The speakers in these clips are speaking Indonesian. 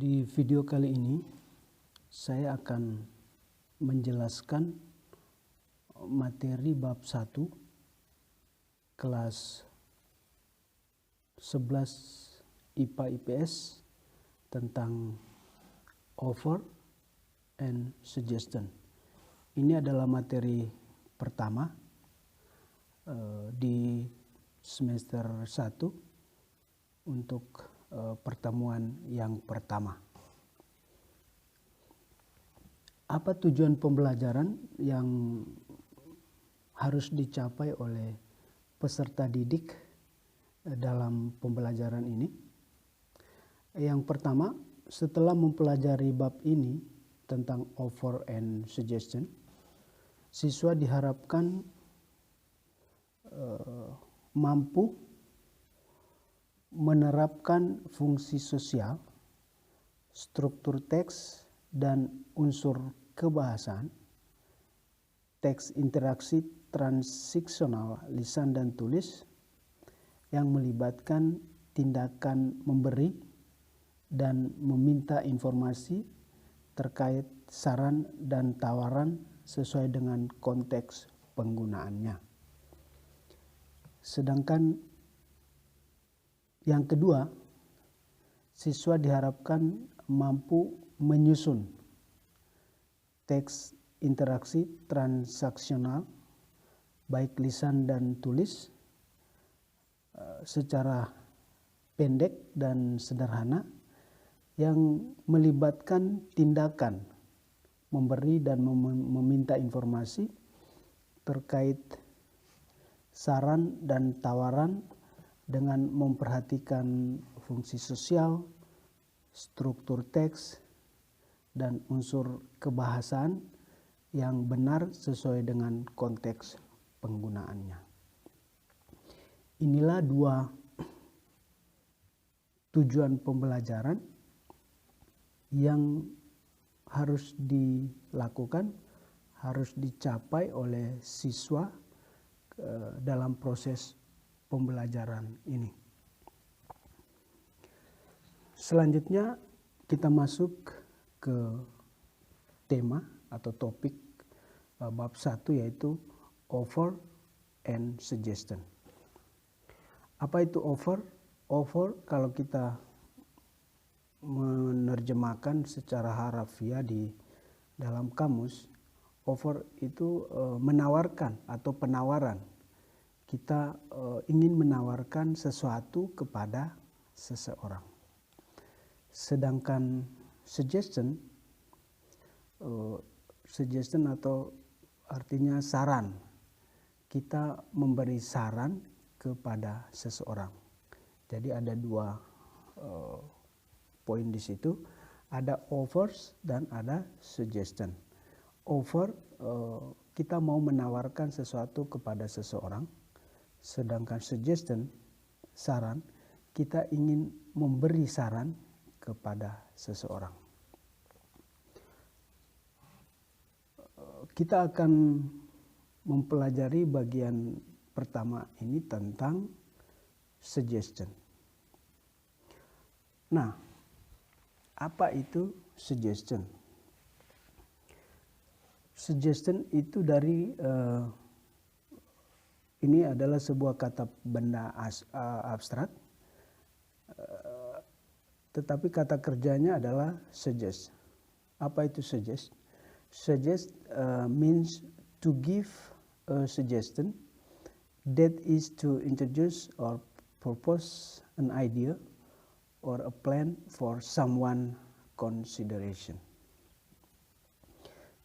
Di video kali ini saya akan menjelaskan materi bab 1 kelas 11 IPA IPS tentang offer and suggestion. Ini adalah materi pertama di semester 1 untuk pertemuan yang pertama. Apa tujuan pembelajaran yang harus dicapai oleh peserta didik dalam pembelajaran ini? Yang pertama, setelah mempelajari bab ini tentang offer and suggestion, siswa diharapkan mampu menerapkan fungsi sosial, struktur teks, dan unsur kebahasaan, teks interaksi transiksional lisan dan tulis yang melibatkan tindakan memberi dan meminta informasi terkait saran dan tawaran sesuai dengan konteks penggunaannya. Sedangkan yang kedua, siswa diharapkan mampu menyusun teks interaksi transaksional baik lisan dan tulis secara pendek dan sederhana yang melibatkan tindakan memberi dan meminta informasi terkait saran dan tawaran dengan memperhatikan fungsi sosial, struktur teks, dan unsur kebahasaan yang benar sesuai dengan konteks penggunaannya. Inilah dua tujuan pembelajaran yang harus dilakukan, harus dicapai oleh siswa dalam proses pembelajaran ini. Selanjutnya kita masuk ke tema atau topik bab 1, yaitu offer and suggestion. Apa itu offer? Offer kalau kita menerjemahkan secara harafiah di dalam kamus, offer itu menawarkan atau penawaran. Kita ingin menawarkan sesuatu kepada seseorang. Sedangkan suggestion atau artinya saran. Kita memberi saran kepada seseorang. Jadi ada dua poin di situ. Ada offers dan ada suggestion. Offer, kita mau menawarkan sesuatu kepada seseorang. Sedangkan suggestion, saran, kita ingin memberi saran kepada seseorang. Kita akan mempelajari bagian pertama ini tentang suggestion. Nah, apa itu suggestion? Suggestion itu dari ini adalah sebuah kata benda abstrak, tetapi kata kerjanya adalah suggest. Apa itu suggest? Suggest means to give a suggestion, that is to introduce or propose an idea or a plan for someone consideration.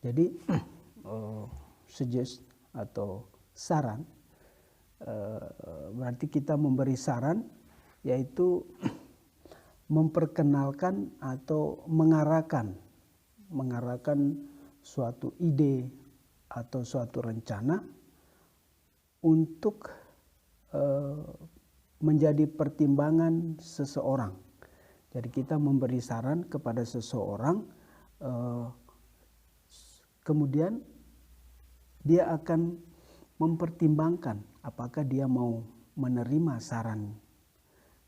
Jadi suggest atau saran berarti kita memberi saran, yaitu memperkenalkan atau mengarahkan suatu ide atau suatu rencana untuk menjadi pertimbangan seseorang. Jadi kita memberi saran kepada seseorang, kemudian dia akan mempertimbangkan apakah dia mau menerima saran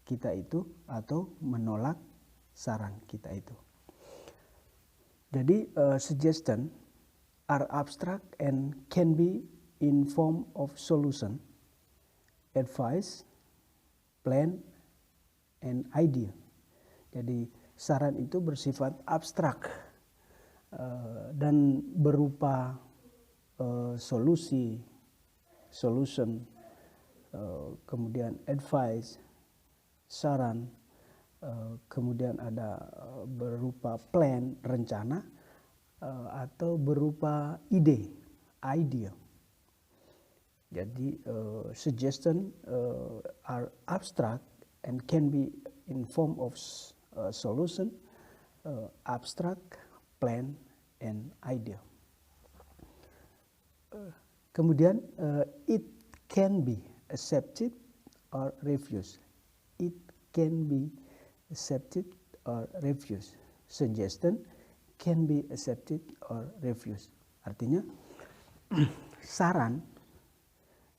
kita itu atau menolak saran kita itu. Jadi suggestion are abstract and can be in form of solution, advice, plan, and idea. Jadi saran itu bersifat abstrak dan berupa solution, kemudian advice, saran, kemudian ada berupa plan, rencana, atau berupa ide, idea. Jadi suggestion are abstract and can be in form of solution, abstract, plan, and idea. Kemudian it can be accepted or refused. It can be accepted or refused. Suggestion can be accepted or refused. Artinya saran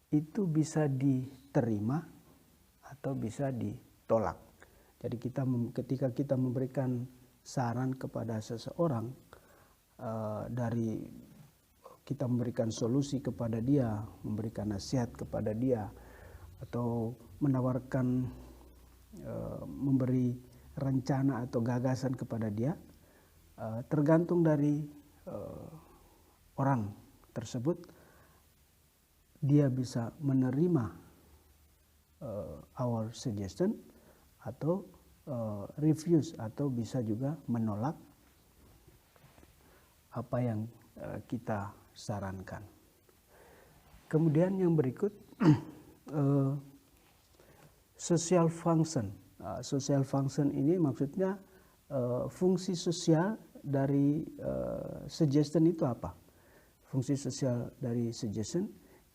itu bisa diterima atau bisa ditolak. Jadi ketika kita memberikan saran kepada seseorang, dari kita memberikan solusi kepada dia, memberikan nasihat kepada dia, atau menawarkan memberi rencana atau gagasan kepada dia, tergantung dari orang tersebut, dia bisa menerima our suggestion atau refuse, atau bisa juga menolak apa yang kita sarankan. Kemudian yang berikut social function. Social function ini maksudnya fungsi sosial dari suggestion itu apa? Fungsi sosial dari suggestion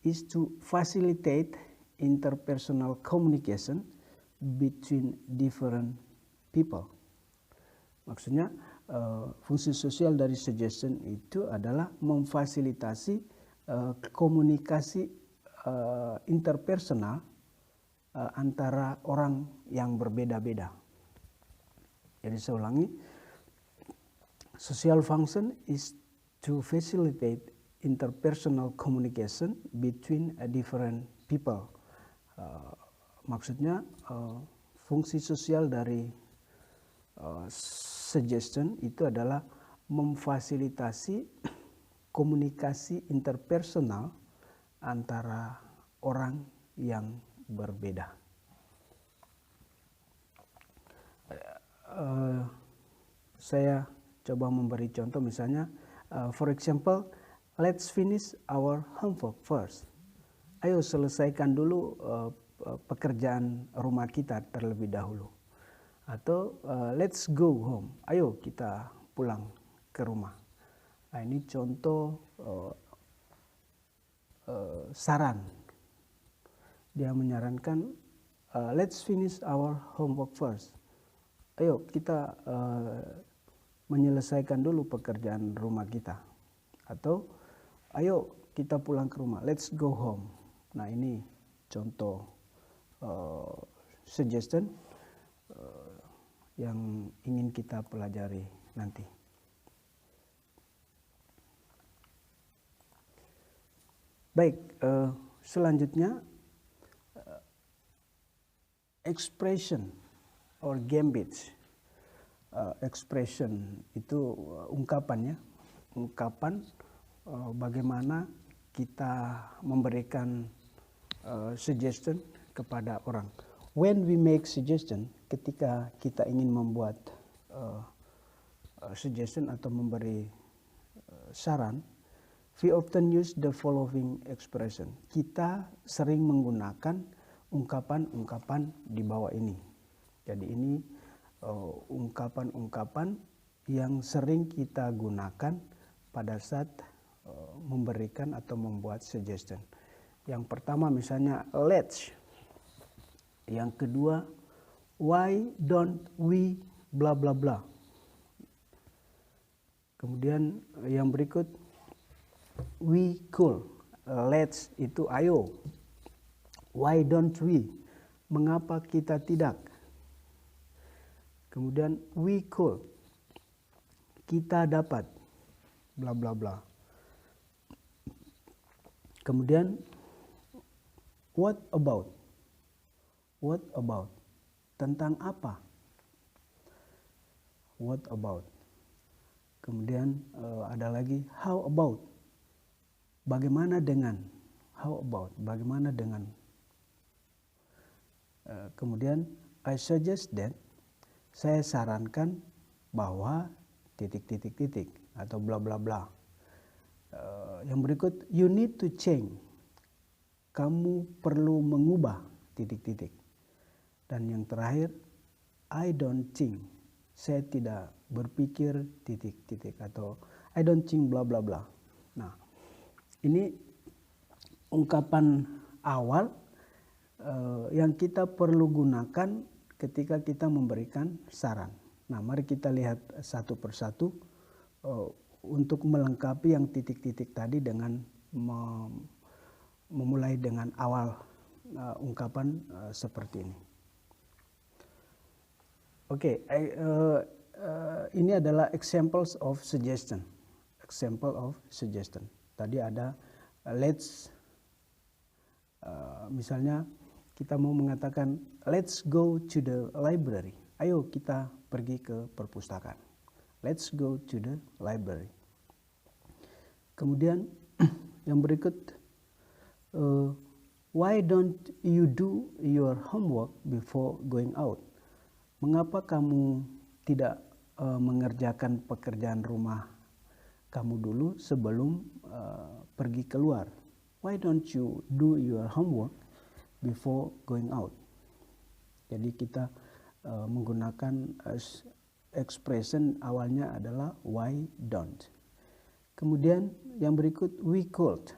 is to facilitate interpersonal communication between different people. Maksudnya fungsi sosial dari suggestion itu adalah memfasilitasi komunikasi interpersonal antara orang yang berbeda-beda. Jadi saya ulangi, social function is to facilitate interpersonal communication between different people. Maksudnya fungsi sosial dari suggestion itu adalah memfasilitasi komunikasi interpersonal antara orang yang berbeda. Saya coba memberi contoh, misalnya for example, let's finish our homework first. Ayo selesaikan dulu pekerjaan rumah kita terlebih dahulu. Atau let's go home. Ayo kita pulang ke rumah. Nah, ini contoh saran. Dia menyarankan let's finish our homework first. Ayo kita menyelesaikan dulu pekerjaan rumah kita. Atau ayo kita pulang ke rumah. Let's go home. Nah, ini contoh suggestion yang ingin kita pelajari nanti. Baik, selanjutnya expression or gambits. Expression itu ungkapannya, ungkapan bagaimana kita memberikan suggestion kepada orang. When we make suggestion, ketika kita ingin membuat suggestion atau memberi saran, we often use the following expression. Kita sering menggunakan ungkapan-ungkapan di bawah ini. Jadi ini ungkapan-ungkapan yang sering kita gunakan pada saat memberikan atau membuat suggestion. Yang pertama misalnya let's. Yang kedua, why don't we bla bla bla. Kemudian yang berikut, we could. Let's itu ayo. Why don't we? Mengapa kita tidak? Kemudian we could, kita dapat, bla bla bla. Kemudian what about, tentang apa, what about. Kemudian ada lagi how about, bagaimana dengan, how about, bagaimana dengan. Kemudian I suggest that, saya sarankan bahwa titik atau bla bla bla. Yang berikut you need to change, kamu perlu mengubah titik. Dan yang terakhir I don't think, saya tidak berpikir titik atau I don't think bla bla bla. Nah, ini ungkapan awal yang kita perlu gunakan ketika kita memberikan saran. Nah, mari kita lihat satu persatu untuk melengkapi yang titik tadi dengan memulai dengan awal ungkapan seperti ini. Oke, ini adalah examples of suggestion. Example of suggestion. Tadi ada let's, misalnya kita mau mengatakan let's go to the library. Ayo kita pergi ke perpustakaan. Let's go to the library. Kemudian yang berikut, why don't you do your homework before going out? Mengapa kamu tidak mengerjakan pekerjaan rumah kamu dulu sebelum pergi keluar? Why don't you do your homework before going out? Jadi kita menggunakan expression awalnya adalah why don't. Kemudian yang berikut we could,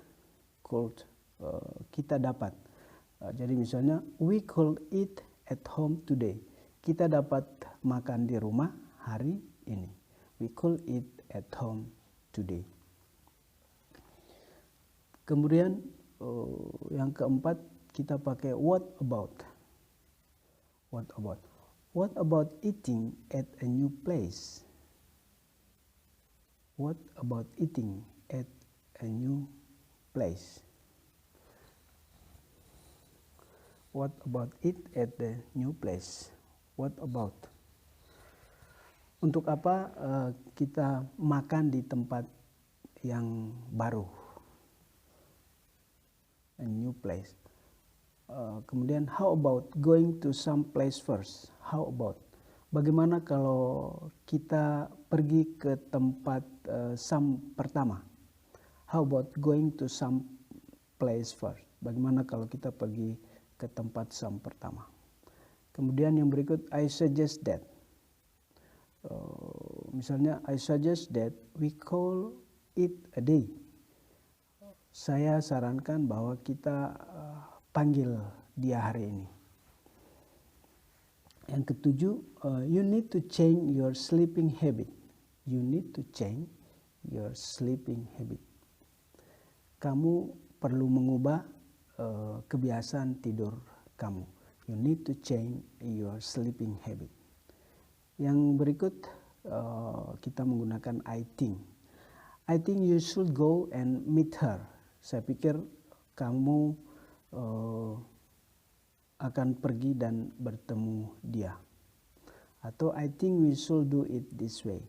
kita dapat. Jadi misalnya we could eat at home today. Kita dapat makan di rumah hari ini. We could eat at home today. Kemudian yang keempat kita pakai what about. What about? What about eating at a new place? What about eating at a new place? What about it at the new place? What about? Untuk apa kita makan di tempat yang baru? A new place. Kemudian how about going to some place first? How about? Bagaimana kalau kita pergi ke tempat some pertama? How about going to some place first? Bagaimana kalau kita pergi ke tempat some pertama? Kemudian yang berikut I suggest that. Misalnya I suggest that we call it a day. Saya sarankan bahwa kita panggil dia hari ini. Yang ketujuh, you need to change your sleeping habit. You need to change your sleeping habit. Kamu perlu mengubah kebiasaan tidur kamu. You need to change your sleeping habit. Yang berikut kita menggunakan I think. I think you should go and meet her. Saya pikir kamu akan pergi dan bertemu dia. Atau I think we should do it this way.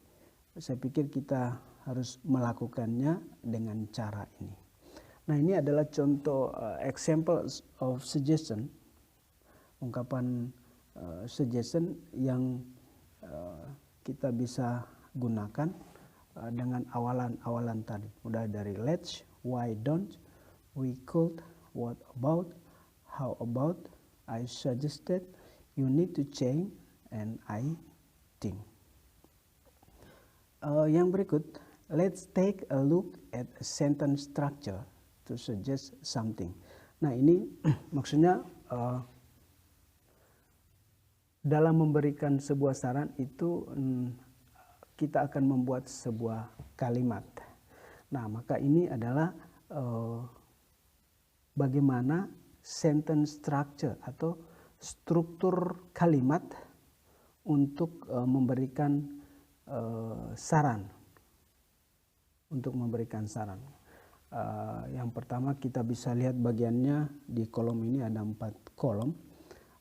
Saya pikir kita harus melakukannya dengan cara ini. Nah, ini adalah contoh examples of suggestion, ungkapan suggestion yang kita bisa gunakan dengan awalan-awalan tadi. Mulai dari let's, why don't, we could, what about, how about, I suggested, you need to change, and I think. Yang berikut, let's take a look at a sentence structure to suggest something. Nah, ini maksudnya dalam memberikan sebuah saran itu kita akan membuat sebuah kalimat. Nah, maka ini adalah bagaimana sentence structure atau struktur kalimat untuk memberikan saran. Untuk memberikan saran. Yang pertama kita bisa lihat bagiannya di kolom ini ada 4 kolom.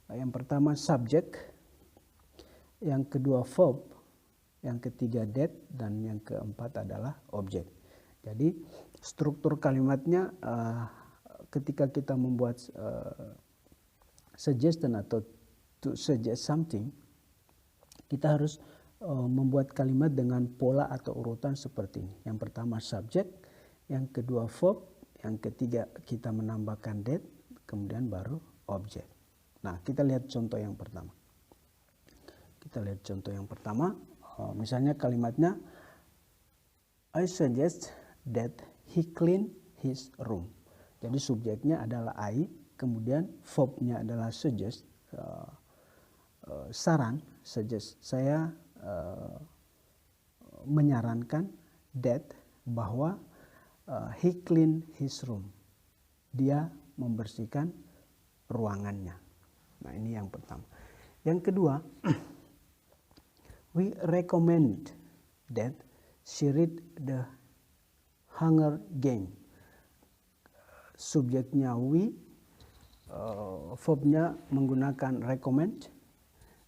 Yang pertama subjek, yang kedua verb, yang ketiga that, dan yang keempat adalah objek. Jadi struktur kalimatnya ketika kita membuat suggestion atau to suggest something, kita harus membuat kalimat dengan pola atau urutan seperti ini. Yang pertama subjek, yang kedua verb, yang ketiga kita menambahkan that, kemudian baru objek. Nah, kita lihat contoh yang pertama. Misalnya kalimatnya, I suggest that he clean his room. Jadi subjeknya adalah I, kemudian verbnya adalah suggest, saran, suggest. Saya menyarankan that, bahwa he clean his room. Dia membersihkan ruangannya. Nah, ini yang pertama. Yang kedua, we recommend that she read the Hunger Game. Subjeknya we, verbnya menggunakan recommend,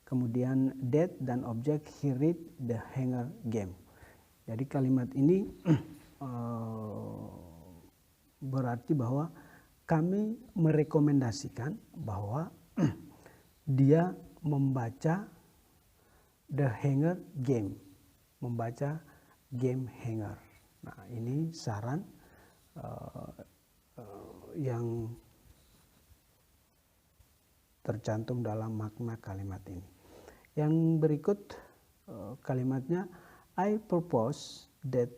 kemudian that dan objek he read the Hunger Game. Jadi kalimat ini berarti bahwa kami merekomendasikan bahwa dia membaca The Hunger Game, membaca game Hunger. Nah, ini saran yang tercantum dalam makna kalimat ini. Yang berikut kalimatnya, I propose that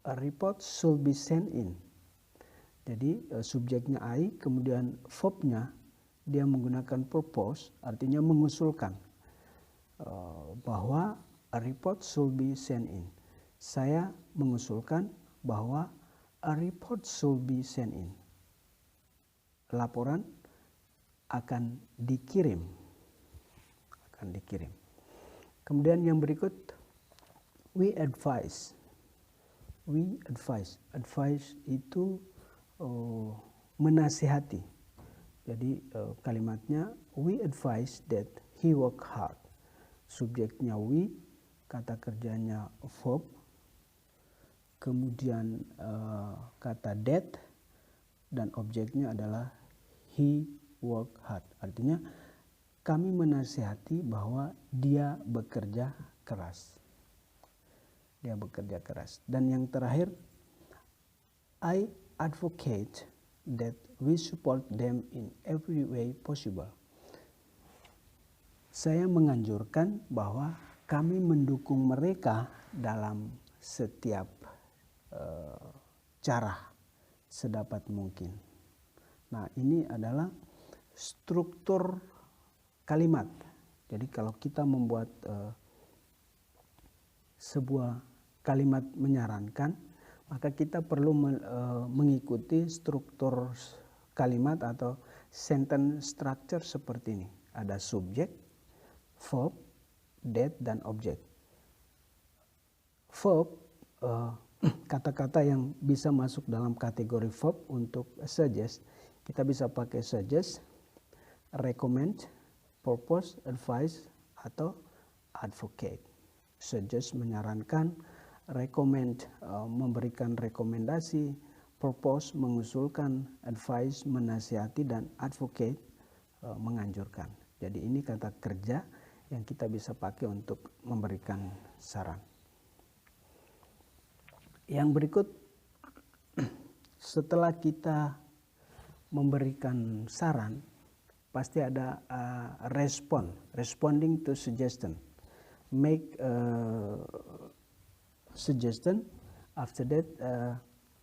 a report should be sent in. Jadi subjeknya I, kemudian verbnya dia menggunakan propose, artinya mengusulkan bahwa a report should be sent in. Saya mengusulkan bahwa a report should be sent in. Laporan akan dikirim. Kemudian yang berikut, we advise. Advise itu menasihati. Jadi kalimatnya, we advise that he work hard. Subjeknya we, kata kerjanya verb, kemudian kata that, dan objeknya adalah he work hard. Artinya kami menasihati bahwa dia bekerja keras. Dan yang terakhir, I advocate that we support them in every way possible. Saya menganjurkan bahwa kami mendukung mereka dalam setiap cara sedapat mungkin. Nah, ini adalah struktur kalimat. Jadi kalau kita membuat sebuah kalimat menyarankan, maka kita perlu mengikuti struktur kalimat atau sentence structure seperti ini. Ada subjek, verb, that, dan objek. Verb, kata-kata yang bisa masuk dalam kategori verb untuk suggest, kita bisa pakai suggest, recommend, propose, advise, atau advocate. Suggest menyarankan, recommend memberikan rekomendasi, propose mengusulkan, advice menasihati, dan advocate menganjurkan. Jadi ini kata kerja yang kita bisa pakai untuk memberikan saran. Yang berikut, setelah kita memberikan saran, pasti ada responding to suggestion. Make suggestion, after that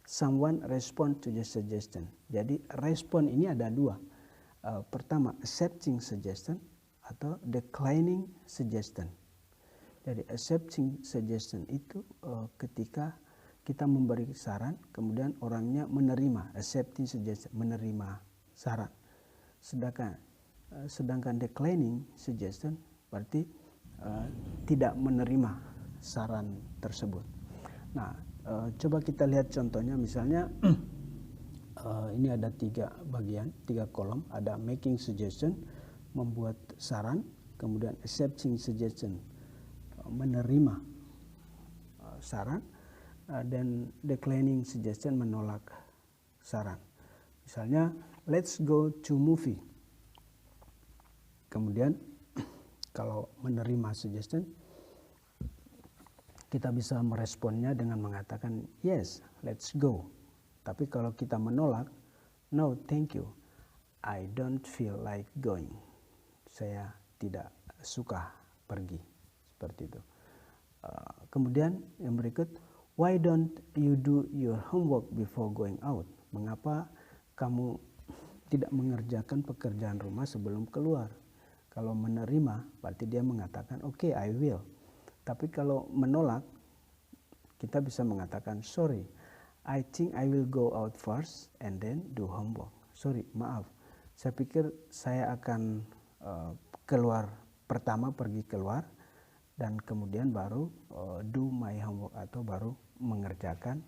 someone respond to the suggestion. Jadi respon ini ada dua. Pertama, accepting suggestion atau declining suggestion. Jadi accepting suggestion itu ketika kita memberi saran, kemudian orangnya menerima, accepting suggestion, menerima saran. Sedangkan declining suggestion berarti tidak menerima saran tersebut. Nah, coba kita lihat contohnya, misalnya ini ada 3 bagian, 3 kolom, ada making suggestion, membuat saran, kemudian accepting suggestion, menerima saran, dan declining suggestion, menolak saran. Misalnya, let's go to movie. Kemudian kalau menerima suggestion, kita bisa meresponnya dengan mengatakan yes, let's go. Tapi kalau kita menolak, no thank you, I don't feel like going. Saya tidak suka pergi, seperti itu. Kemudian yang berikut, why don't you do your homework before going out? Mengapa kamu tidak mengerjakan pekerjaan rumah sebelum keluar? Kalau menerima, berarti dia mengatakan, okay, I will. Tapi kalau menolak, kita bisa mengatakan, sorry, I think I will go out first and then do homework. Sorry, maaf, saya pikir saya akan keluar, pertama pergi keluar, dan kemudian baru do my homework, atau baru mengerjakan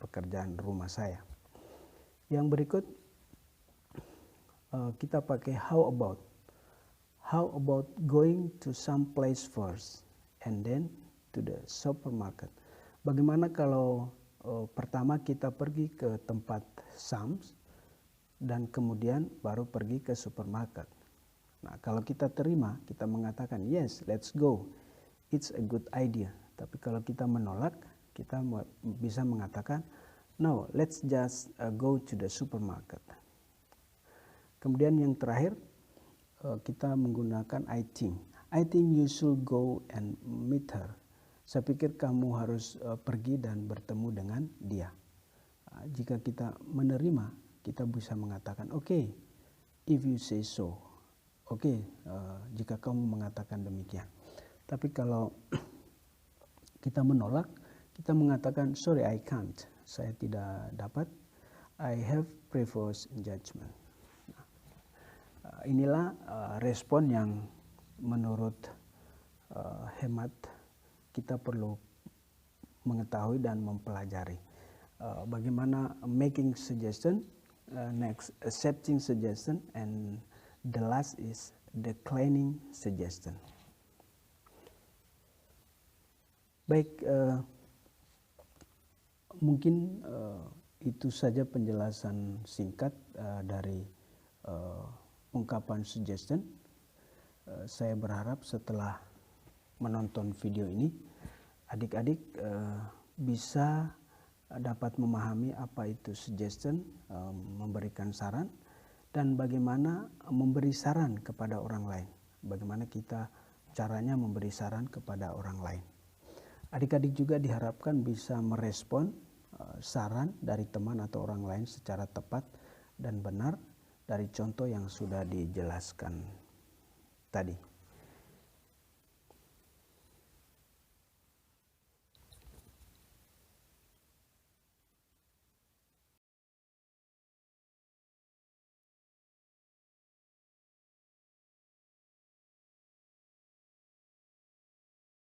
pekerjaan rumah saya. Yang berikut, kita pakai how about. How about going to some place first and then to the supermarket? Bagaimana kalau pertama kita pergi ke tempat Sam's dan kemudian baru pergi ke supermarket? Nah, kalau kita terima, kita mengatakan yes, let's go. It's a good idea. Tapi kalau kita menolak, kita bisa mengatakan no, let's just go to the supermarket. Kemudian yang terakhir, kita menggunakan I think. I think you should go and meet her. Saya pikir kamu harus pergi dan bertemu dengan dia. Jika kita menerima, kita bisa mengatakan okay, if you say so. Oke, jika kamu mengatakan demikian. Tapi kalau kita menolak, kita mengatakan sorry, I can't. Saya tidak dapat. I have previous judgment. Inilah respon yang menurut hemat kita perlu mengetahui dan mempelajari. Bagaimana making suggestion, next accepting suggestion, and the last is declining suggestion. Baik, mungkin itu saja penjelasan singkat dari ungkapan suggestion. Saya berharap setelah menonton video ini, adik-adik bisa dapat memahami apa itu suggestion, memberikan saran, dan bagaimana memberi saran kepada orang lain. Bagaimana kita caranya memberi saran kepada orang lain. Adik-adik juga diharapkan bisa merespon saran dari teman atau orang lain secara tepat dan benar dari contoh yang sudah dijelaskan tadi.